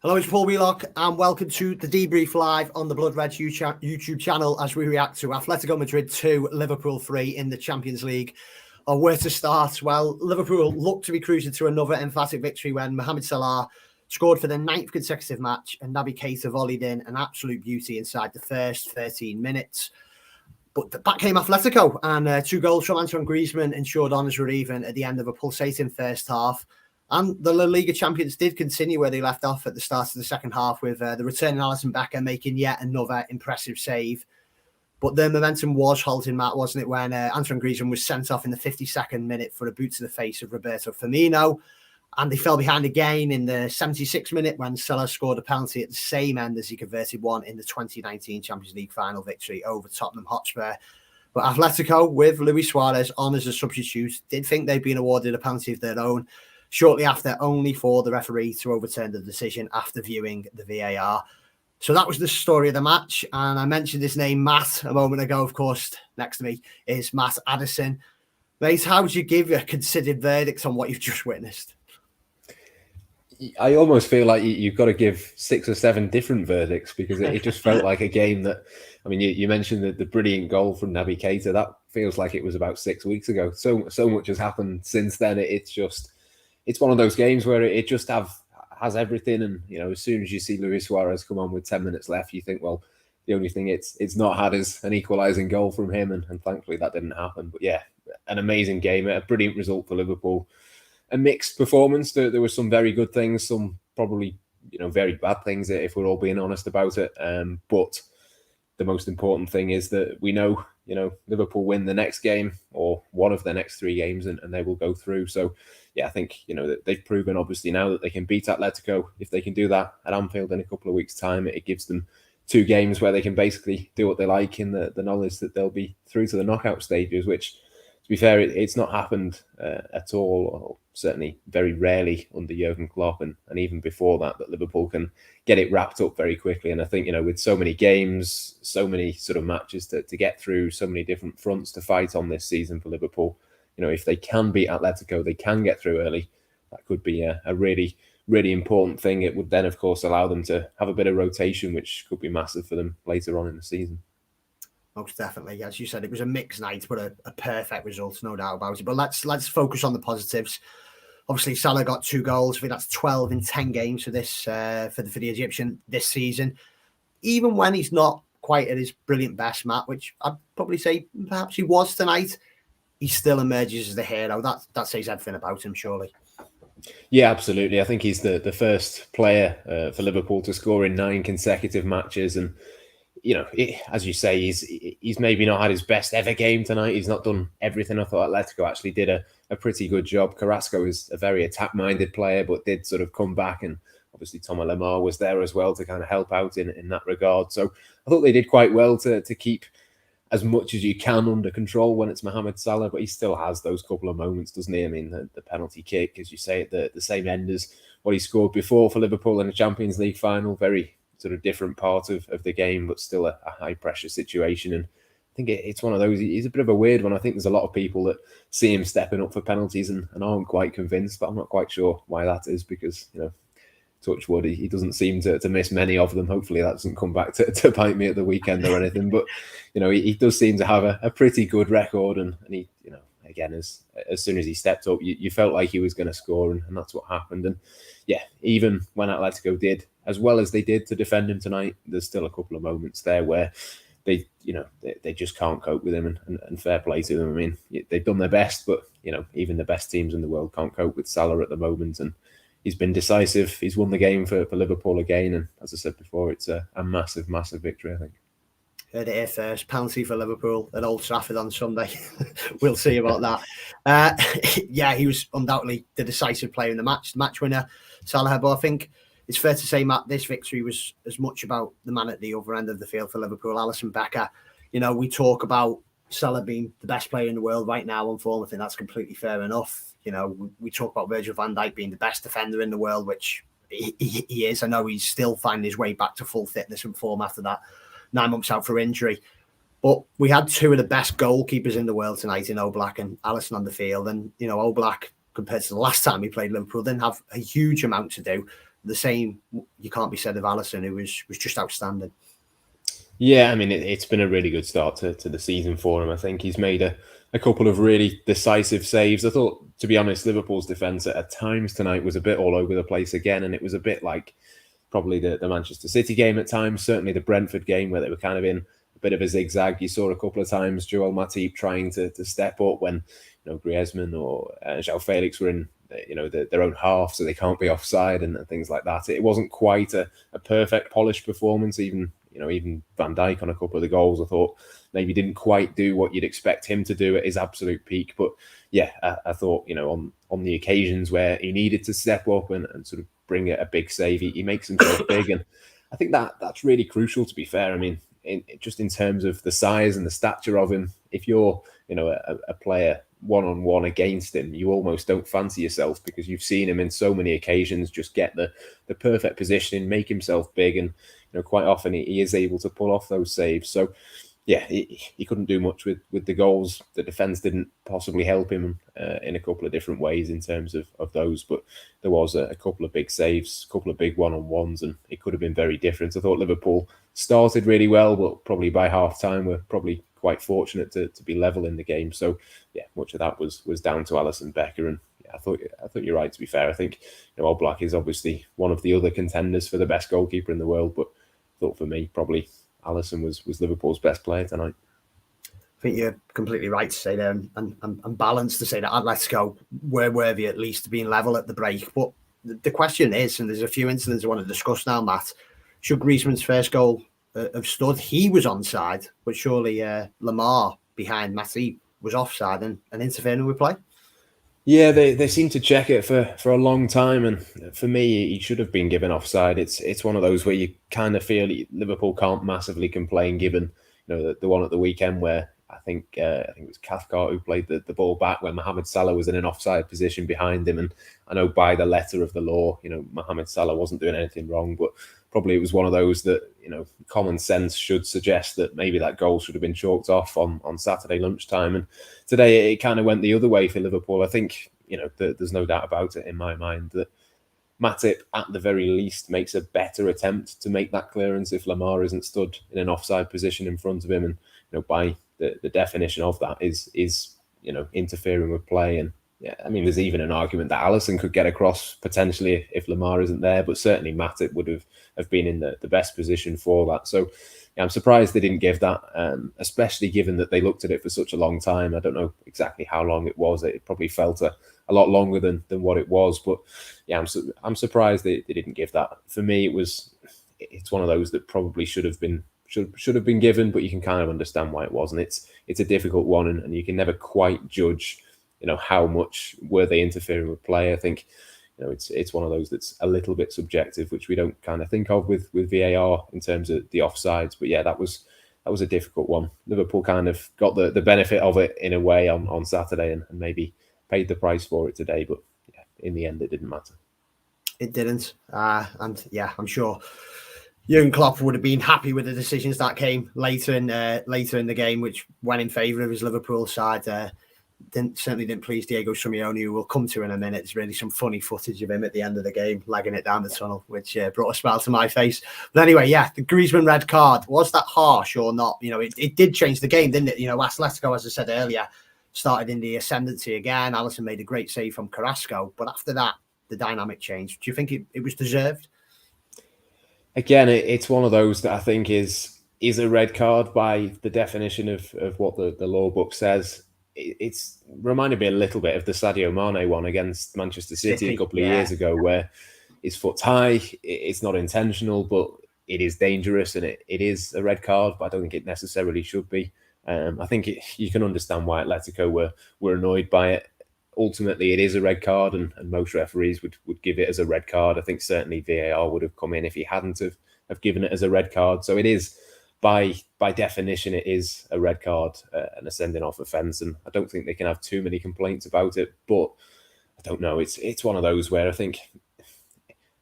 Hello, it's Paul Wheelock, and welcome to the Debrief live on the Blood Red YouTube channel as we react to Atletico Madrid 2, Liverpool 3 in the Champions League. Where to start? Well, Liverpool looked to be cruising to another emphatic victory when Mohamed Salah scored for the 9th consecutive match and Naby Keita volleyed in an absolute beauty inside the first 13 minutes. But back came Atletico, and 2 goals from Antoine Griezmann ensured honours were even at the end of a pulsating first half. And the La Liga champions did continue where they left off at the start of the second half with the returning Alisson Becker making yet another impressive save. But the momentum was halting, Matt, wasn't it, when Antoine Griezmann was sent off in the 52nd minute for a boot to the face of Roberto Firmino. And they fell behind again in the 76th minute when Salah scored a penalty at the same end as he converted one in the 2019 Champions League final victory over Tottenham Hotspur. But Atletico, with Luis Suarez on as a substitute, did think they'd been awarded a penalty of their own shortly after, only for the referee to overturn the decision after viewing the VAR. So that was the story of the match. And I mentioned his name, Matt, a moment ago. Of course, next to me is Matt Addison. Mate, how would you give a considered verdict on what you've just witnessed? I almost feel like you've got to give 6 or 7 different verdicts because it just felt like a game that, I mean, you mentioned the brilliant goal from Naby Keita. That feels like it was about 6 weeks ago. So much has happened since then. It's one of those games where it just has everything. And, you know, as soon as you see Luis Suarez come on with 10 minutes left, you think, well, the only thing it's not had is an equalising goal from him. And thankfully that didn't happen. But yeah, an amazing game, a brilliant result for Liverpool. A mixed performance. There were some very good things, some probably, very bad things if we're all being honest about it. But the most important thing is that we know, Liverpool win the next game or one of the next 3 games and they will go through. So yeah, I think, that they've proven obviously now that they can beat Atletico. If they can do that at Anfield in a couple of weeks' time, it gives them 2 games where they can basically do what they like in the knowledge that they'll be through to the knockout stages, which, to be fair, it's not happened at all, or certainly very rarely under Jurgen Klopp, and even before that Liverpool can get it wrapped up very quickly. And I think, with so many games, so many sort of matches to get through, so many different fronts to fight on this season for Liverpool, if they can beat Atletico, they can get through early. That could be a really, really important thing. It would then, of course, allow them to have a bit of rotation, which could be massive for them later on in the season. Most definitely. As you said, it was a mixed night, but a perfect result, no doubt about it. But let's focus on the positives. Obviously, Salah got 2 goals. I think that's 12 in 10 games for this for the Egyptian this season. Even when he's not quite at his brilliant best, Matt, which I'd probably say perhaps he was tonight, he still emerges as the hero. That says everything about him, surely. Yeah, absolutely. I think he's the first player for Liverpool to score in 9 consecutive matches. And, as you say, he's maybe not had his best ever game tonight. He's not done everything. I thought Atletico actually did a pretty good job. Carrasco is a very attack-minded player, but did sort of come back. And obviously, Thomas Lemar was there as well to kind of help out in that regard. So I thought they did quite well to keep as much as you can under control when it's Mohamed Salah, but he still has those couple of moments, doesn't he? I mean, the penalty kick, as you say, at the same end as what he scored before for Liverpool in the Champions League final. Very sort of different part of the game, but still a high-pressure situation. And I think it's one of those, he's a bit of a weird one. I think there's a lot of people that see him stepping up for penalties and aren't quite convinced, but I'm not quite sure why that is because, touch wood, he doesn't seem to miss many of them. Hopefully that doesn't come back to bite me at the weekend or anything. But, he does seem to have a pretty good record. And he, again, as soon as he stepped up, you felt like he was going to score. And that's what happened. And yeah, even when Atletico did as well as they did to defend him tonight, there's still a couple of moments there where they just can't cope with him. And fair play to them. I mean, they've done their best, but, even the best teams in the world can't cope with Salah at the moment. And he's been decisive. He's won the game for Liverpool again. And as I said before, it's a massive, massive victory, I think. Heard it here first. Penalty for Liverpool at Old Trafford on Sunday. We'll see about that. Yeah, he was undoubtedly the decisive player in the match winner, Salah. But I think it's fair to say, Matt, this victory was as much about the man at the other end of the field for Liverpool, Alisson Becker. We talk about Salah being the best player in the world right now on form. I think that's completely fair enough. We talk about Virgil van Dijk being the best defender in the world, which he is. I know he's still finding his way back to full fitness and form after that 9 months out for injury. But we had 2 of the best goalkeepers in the world tonight in Oblak and Alisson on the field. And, Oblak, compared to the last time he played Liverpool, didn't have a huge amount to do. the same you can't be said of Alisson, who was just outstanding. Yeah, I mean, it's been a really good start to the season for him. I think he's made a couple of really decisive saves. I thought, to be honest, Liverpool's defence at times tonight was a bit all over the place again, and it was a bit like probably the Manchester City game at times, certainly the Brentford game, where they were kind of in a bit of a zigzag. You saw a couple of times Joel Matip trying to step up when Griezmann or João Felix were in their own half, so they can't be offside and things like that. It wasn't quite a perfect polished performance. Even Van Dijk on a couple of the goals, I thought maybe didn't quite do what you'd expect him to do at his absolute peak. But yeah, I thought on the occasions where he needed to step up and sort of bring a big save, he makes himself big, and I think that's really crucial. To be fair, I mean, just in terms of the size and the stature of him, if you're a player one-on-one against him, you almost don't fancy yourself, because you've seen him in so many occasions just get the perfect positioning, make himself big, and quite often he is able to pull off those saves. So yeah, he couldn't do much with the goals. The defence didn't possibly help him in a couple of different ways in terms of those, but there was a couple of big saves, a couple of big one-on-ones, and it could have been very different. I thought Liverpool started really well, but probably by half-time we're probably quite fortunate to be level in the game. So yeah, much of that was down to Alisson Becker, and yeah, I thought you're right, to be fair. I think Oblak is obviously one of the other contenders for the best goalkeeper in the world, but I thought for me probably Alisson was Liverpool's best player tonight. I think you're completely right to say that, and balanced to say that Atletico were worthy at least of being level at the break. But the question is, and there's a few incidents I want to discuss now, Matt, should Griezmann's first goal have stood? He was onside, but surely Lamar behind Matip was offside and interfering with play. Yeah, they seem to check it for a long time, and for me, he should have been given offside. It's one of those where you kind of feel Liverpool can't massively complain, given the one at the weekend where I think it was Cathcart who played the ball back when Mohamed Salah was in an offside position behind him, and I know by the letter of the law, Mohamed Salah wasn't doing anything wrong, but probably it was one of those that common sense should suggest that maybe that goal should have been chalked off on Saturday lunchtime. And today it kind of went the other way for Liverpool. I think there's no doubt about it in my mind that Matip at the very least makes a better attempt to make that clearance if Lamar isn't stood in an offside position in front of him, and by the definition of that is interfering with play. And yeah, I mean, there's even an argument that Alisson could get across potentially if Lamar isn't there, but certainly Matip would have been in the best position for that. So yeah, I'm surprised they didn't give that, especially given that they looked at it for such a long time. I don't know exactly how long it was. It probably felt a lot longer than what it was, but yeah, I'm surprised they didn't give that. For me, it's one of those that probably should have been given, but you can kind of understand why it wasn't. It's a difficult one, and you can never quite judge how much were they interfering with play. I think it's one of those that's a little bit subjective, which we don't kind of think of with VAR in terms of the offsides. But yeah, that was a difficult one. Liverpool kind of got the benefit of it in a way on Saturday, and maybe paid the price for it today. But yeah, in the end, it didn't matter. It didn't, and yeah, I'm sure Jurgen Klopp would have been happy with the decisions that came later in the game, which went in favour of his Liverpool side. Certainly didn't please Diego Simeone, who we'll come to in a minute. There's really some funny footage of him at the end of the game, lagging it down the tunnel, which brought a smile to my face. But anyway, yeah, the Griezmann red card, was that harsh or not? It did change the game, didn't it? Atletico, as I said earlier, started in the ascendancy again. Alisson made a great save from Carrasco, but after that, the dynamic changed. Do you think it was deserved? Again, it's one of those that I think is a red card by the definition of what the law book says. It's reminded me a little bit of the Sadio Mane one against Manchester City a couple of years ago, where his foot's high, it's not intentional, but it is dangerous, and it is a red card, but I don't think it necessarily should be. I think you can understand why Atletico were annoyed by it. Ultimately, it is a red card, and most referees would give it as a red card. I think certainly VAR would have come in if he hadn't have given it as a red card. So it is, by definition, it is a red card and a sending off offence, and I don't think they can have too many complaints about it. But I don't know. It's one of those where I think,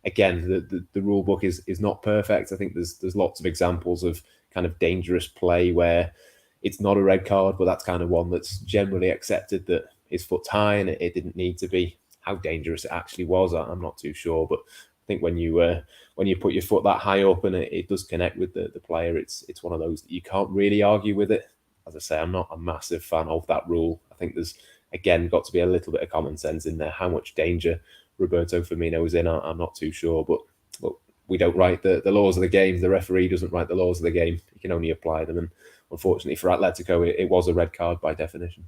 again, the rule book is not perfect. I think there's lots of examples of kind of dangerous play where it's not a red card, but that's kind of one that's generally accepted, that his foot's high and it didn't need to be. How dangerous it actually was, I'm not too sure. But think when you put your foot that high up and it does connect with the player, it's one of those that you can't really argue with it. As I say, I'm not a massive fan of that rule. I think there's, again, got to be a little bit of common sense in there. How much danger Roberto Firmino is in, I'm not too sure. But look, we don't write the laws of the game. The referee doesn't write the laws of the game. He can only apply them. And unfortunately for Atletico, it was a red card by definition.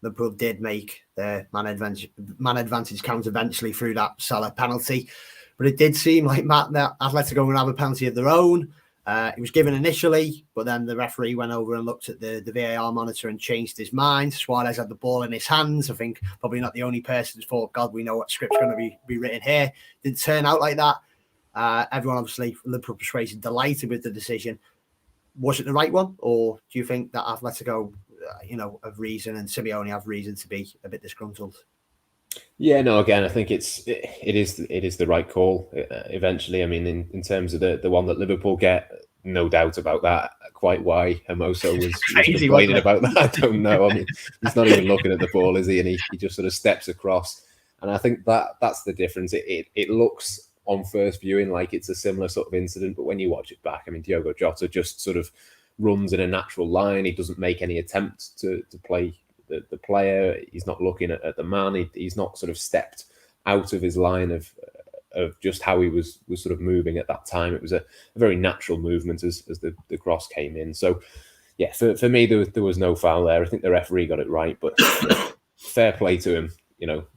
Liverpool did make their man advantage count eventually through that Salah penalty. But it did seem like, Matt, that Atletico would have a penalty of their own. It was given initially, but then the referee went over and looked at the VAR monitor and changed his mind. Suarez had the ball in his hands. I think probably not the only person who thought, God, we know what script's going to be written here. Didn't turn out like that. Everyone, obviously, Liverpool persuaded, delighted with the decision. Was it the right one? Or do you think that Atletico, have reason, and Simeone have reason to be a bit disgruntled? Yeah, no, again, I think it is the right call eventually. I mean, in terms of the one that Liverpool get, no doubt about that. Quite why Hermoso was complaining about that, I don't know. I mean, he's not even looking at the ball, is he? And he just sort of steps across. And I think that's the difference. It looks on first viewing like it's a similar sort of incident, but when you watch it back, I mean, Diogo Jota just sort of runs in a natural line. He doesn't make any attempt to play the player. He's not looking at the man. He's not sort of stepped out of his line of just how he was sort of moving at that time. It was a very natural movement as the cross came in. So yeah, for me, there was no foul there. I think the referee got it right, but fair play to him.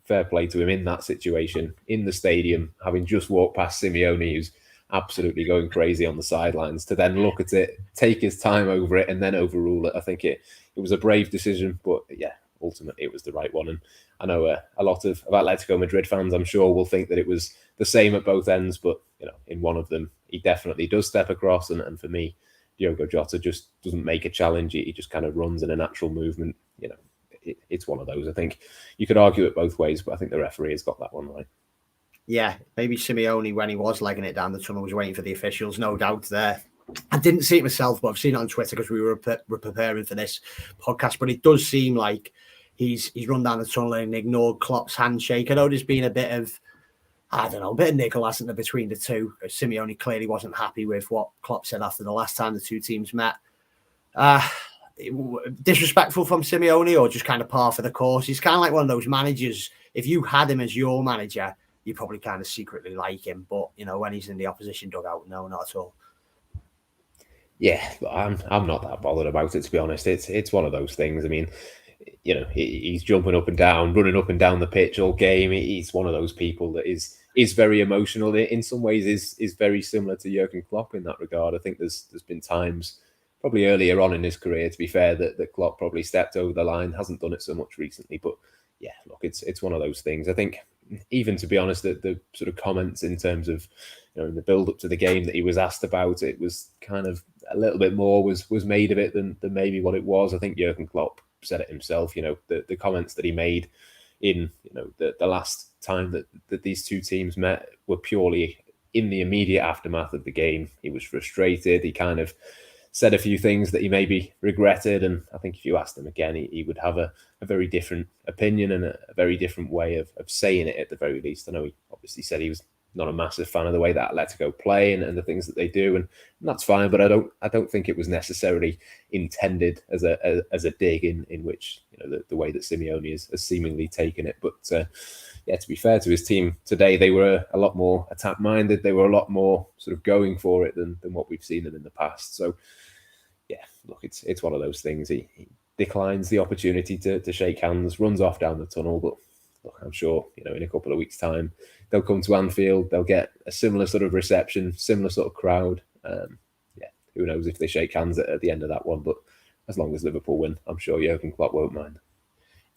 Fair play to him in that situation, in the stadium, having just walked past Simeone, who's absolutely going crazy on the sidelines, to then look at it, take his time over it, and then overrule it. I think it was a brave decision, but yeah, ultimately it was the right one. And I know a lot of Atletico Madrid fans, I'm sure, will think that it was the same at both ends, but in one of them, he definitely does step across. And for me, Diogo Jota just doesn't make a challenge. He just kind of runs in a natural movement. It's one of those. I think you could argue it both ways, but I think the referee has got that one right. Yeah, maybe Simeone, when he was legging it down the tunnel, was waiting for the officials, no doubt there. I didn't see it myself, but I've seen it on Twitter because we were preparing for this podcast. But it does seem like he's run down the tunnel and ignored Klopp's handshake. I know there's been a bit of niggle, hasn't there, between the two. Simeone clearly wasn't happy with what Klopp said after the last time the two teams met. Disrespectful from Simeone, or just kind of par for the course? He's kind of like one of those managers. If you had him as your manager, you probably kind of secretly like him, but when he's in the opposition dugout, no, not at all. Yeah, I'm not that bothered about it, to be honest. It's one of those things. I mean, he's jumping up and down, running up and down the pitch all game. He's one of those people that is very emotional. In some ways, is very similar to Jurgen Klopp in that regard. I think there's been times, probably earlier on in his career, to be fair, that Klopp probably stepped over the line. Hasn't done it so much recently, but yeah, look, it's one of those things. I think, even to be honest, the sort of comments in terms of in the build up to the game that he was asked about, it was kind of a little bit more was made of it than maybe what it was. I think Jurgen Klopp said it himself. The comments that he made in the last time that these two teams met were purely in the immediate aftermath of the game. He was frustrated. He kind of said a few things that he maybe regretted, and I think if you asked him again, he would have a very different opinion and a very different way of saying it, at the very least. I know he obviously said he was not a massive fan of the way that Atletico play and the things that they do, and that's fine. But I don't think it was necessarily intended as a dig in which the way that Simeone has seemingly taken it. But yeah, to be fair to his team today, they were a lot more attack minded. They were a lot more sort of going for it than what we've seen them in the past. So yeah, look, it's one of those things. He declines the opportunity to shake hands, runs off down the tunnel. But look, I'm sure in a couple of weeks' time they'll come to Anfield. They'll get a similar sort of reception, similar sort of crowd. Yeah, who knows if they shake hands at the end of that one? But as long as Liverpool win, I'm sure Jurgen Klopp won't mind.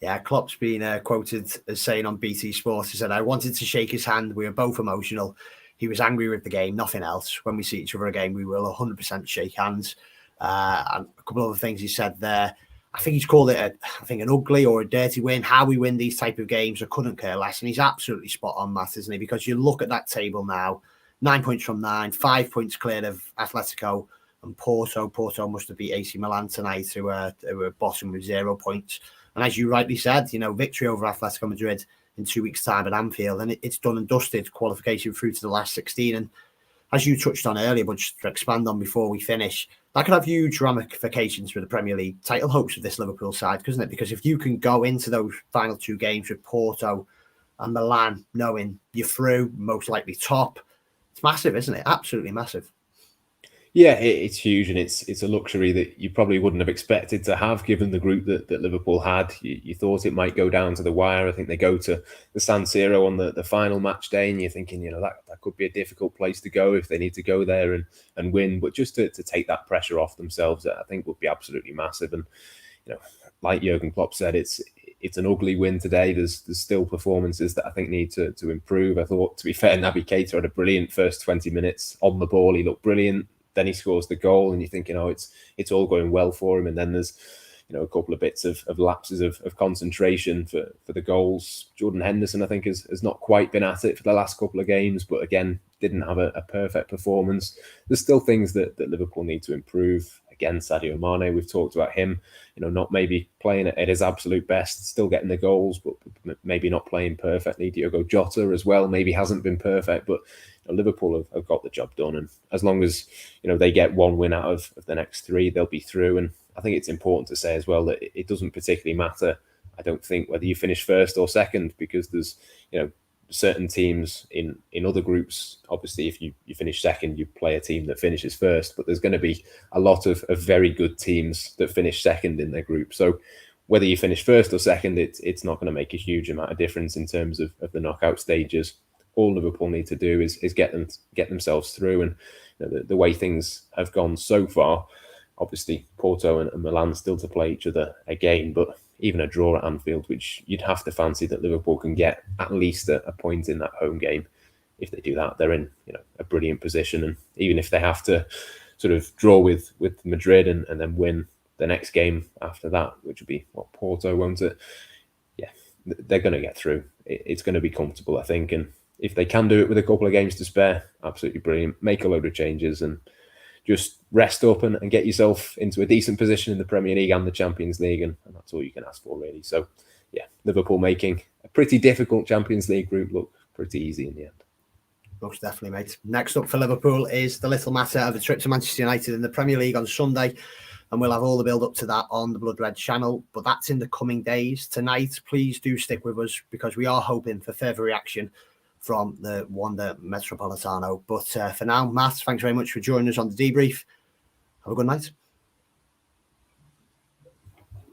Yeah, Klopp's been quoted as saying on BT Sports, he said, "I wanted to shake his hand. We were both emotional. He was angry with the game, nothing else. When we see each other again, we will 100% shake hands." And a couple of other things he said there. I think he's called it an ugly or a dirty win. How we win these type of games, I couldn't care less. And he's absolutely spot on, Matt, isn't he? Because you look at that table now, 9 points from 9, 5 points clear of Atletico and Porto. Porto must have beat AC Milan tonight, who were bottom with 0 points. And as you rightly said, victory over Atletico Madrid in 2 weeks' time at Anfield, and it's done and dusted, qualification through to the last 16. And as you touched on earlier, but just to expand on before we finish, that could have huge ramifications for the Premier League title hopes of this Liverpool side, couldn't it? Because if you can go into those final 2 games with Porto and Milan knowing you're through, most likely top, it's massive, isn't it? Absolutely massive. Yeah, it's huge, and it's a luxury that you probably wouldn't have expected to have, given the group that Liverpool had. You thought it might go down to the wire. I think they go to the San Siro on the final match day, and you're thinking, that could be a difficult place to go if they need to go there and win. But just to take that pressure off themselves, I think would be absolutely massive. And like Jurgen Klopp said, it's an ugly win today. There's still performances that I think need to improve. I thought, to be fair, Naby Keita had a brilliant first 20 minutes on the ball. He looked brilliant. Then he scores the goal, and you're thinking, it's all going well for him. And then there's a couple of bits of lapses of concentration for the goals. Jordan Henderson, I think, has not quite been at it for the last couple of games, but again, didn't have a perfect performance. There's still things that Liverpool need to improve. Again, Sadio Mane, we've talked about him, not maybe playing at his absolute best, still getting the goals, but maybe not playing perfectly. Diogo Jota as well, maybe hasn't been perfect, but Liverpool have got the job done. And as long as, they get 1 win out of the next 3, they'll be through. And I think it's important to say as well that it doesn't particularly matter, I don't think, whether you finish first or second, because there's, certain teams in other groups. Obviously, if you finish second, you play a team that finishes first, but there's going to be a lot of very good teams that finish second in their group. So whether you finish first or second, it's not going to make a huge amount of difference in terms of the knockout stages. All Liverpool need to do is get themselves through. And the way things have gone so far, obviously Porto and Milan still to play each other again, but even a draw at Anfield, which you'd have to fancy that Liverpool can get at least a point in that home game. If they do that, they're in a brilliant position. And even if they have to sort of draw with Madrid and then win the next game after that, which would be Porto, won't it? Yeah, they're going to get through. It's going to be comfortable, I think. And if they can do it with a couple of games to spare, absolutely brilliant. Make a load of changes and just rest up and get yourself into a decent position in the Premier League and the Champions League, and that's all you can ask for, really. So, yeah, Liverpool making a pretty difficult Champions League group look pretty easy in the end. Most definitely, mate. Next up for Liverpool is the little matter of a trip to Manchester United in the Premier League on Sunday, and we'll have all the build-up to that on the Blood Red channel, but that's in the coming days. Tonight, please do stick with us, because we are hoping for further reaction from the Wanda Metropolitano. But for now, Matt, thanks very much for joining us on the debrief. Have a good night.